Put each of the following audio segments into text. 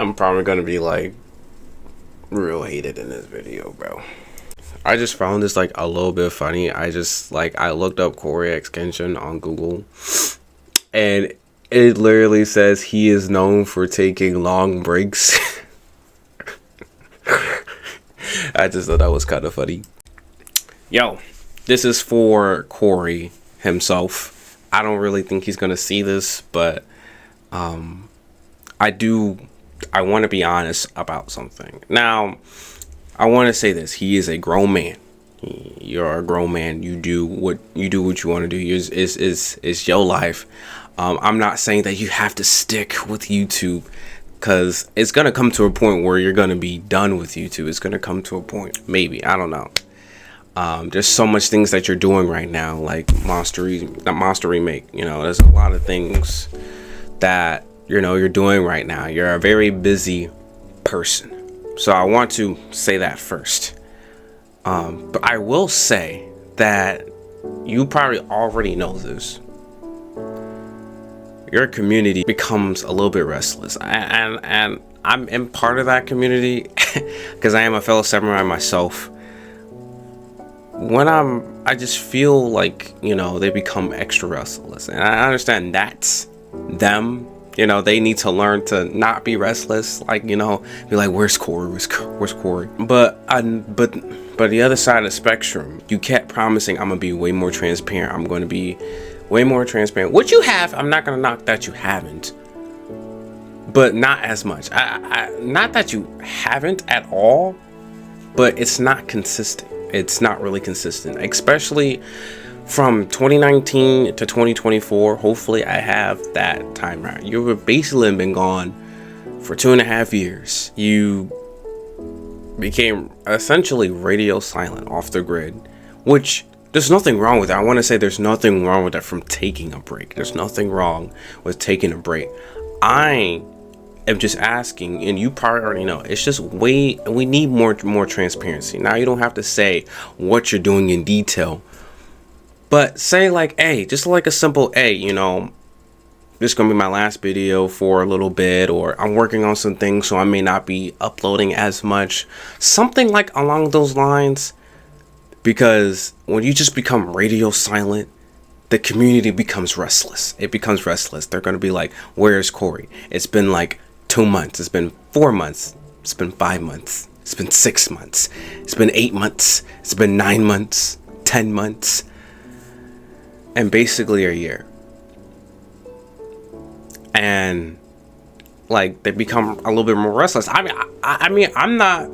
I'm probably gonna be like real hated in this video, bro. I just found this like a little bit funny. I looked up Corey X Kenshin on Google, and it literally says he is known for taking long breaks. I just thought that was kind of funny. Yo, this is for Corey himself. I don't really think he's gonna see this, but I want to be honest about something. Now, I want to say this: he is a grown man. You're a grown man. You do what you want to do. It's your life. I'm not saying that you have to stick with YouTube, because it's gonna come to a point where you're gonna be done with YouTube. It's gonna come to a point, maybe, I don't know. There's so much things that you're doing right now, like Monster Remake. You know, there's a lot of things that you're doing right now. You're a very busy person. So I want to say that first. But I will say that you probably already know this. Your community becomes a little bit restless. And I'm in part of that community because I am a fellow samurai myself. When I just feel like, they become extra restless. And I understand that's them. They need to learn to not be restless. Like, be like, where's Corey? Where's Corey? But the other side of the spectrum, you kept promising I'm gonna be way more transparent. I'm going to be way more transparent. What you have, I'm not gonna knock that you haven't, but not as much. Not that you haven't at all, but it's not consistent. It's not really consistent, especially from 2019 to 2024. Hopefully I have that time right. You've basically been gone for 2.5 years. You became essentially radio silent, off the grid, which there's nothing wrong with that. I want to say there's nothing wrong with that from taking a break. There's nothing wrong with taking a break. I am just asking, and you probably already know, it's just we need more transparency. Now, you don't have to say what you're doing in detail, but say like, hey, just like a simple, hey, this is gonna be my last video for a little bit, or I'm working on some things, so I may not be uploading as much. Something like along those lines. Because when you just become radio silent, the community becomes restless. It becomes restless. They're gonna be like, where's Corey? It's been like 2 months. It's been 4 months. It's been 5 months. It's been 6 months. It's been 8 months. It's been 9 months. 10 months. And basically a year. And like, they become a little bit more restless. I mean, I'm not,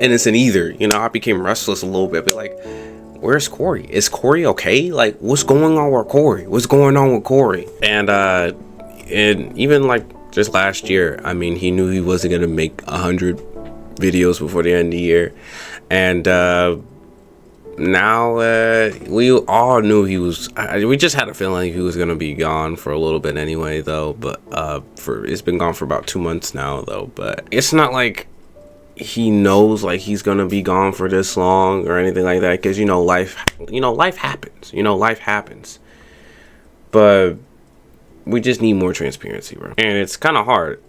innocent either. I became restless a little bit, but like, where's Corey? Is Corey okay? Like, what's going on with Corey? What's going on with Corey? And even like just last year, I mean, he knew he wasn't gonna make 100 videos before the end of the year, and now we all knew he was. We just had a feeling he was gonna be gone for a little bit anyway, though. But it's been gone for about 2 months now, though. But it's not like he knows like he's gonna be gone for this long or anything like that, because life happens. Life happens. But we just need more transparency, bro. And it's kind of hard,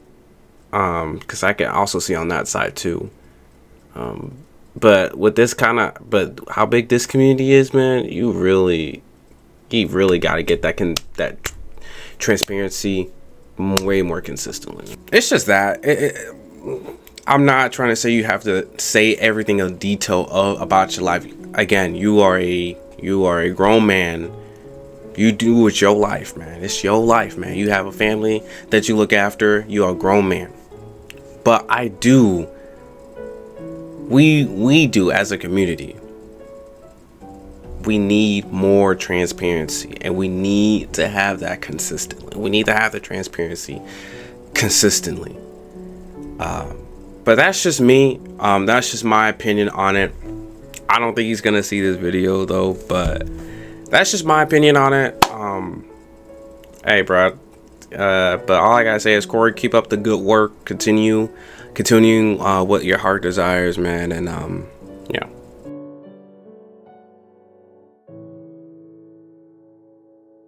because I can also see on that side too. But with this but how big this community is, man, you really got to get that transparency way more consistently. It's just that I'm not trying to say you have to say everything in detail about your life. Again, you are a grown man. You do with your life, man. It's your life, man. You have a family that you look after. You are a grown man. But we do as a community. We need more transparency, and we need to have that consistently. We need to have the transparency consistently. But that's just me. That's just my opinion on it. I don't think he's gonna see this video though, but that's just my opinion on it. Hey, bro. But all I gotta say is, Corey, keep up the good work. Continuing what your heart desires, man. And yeah.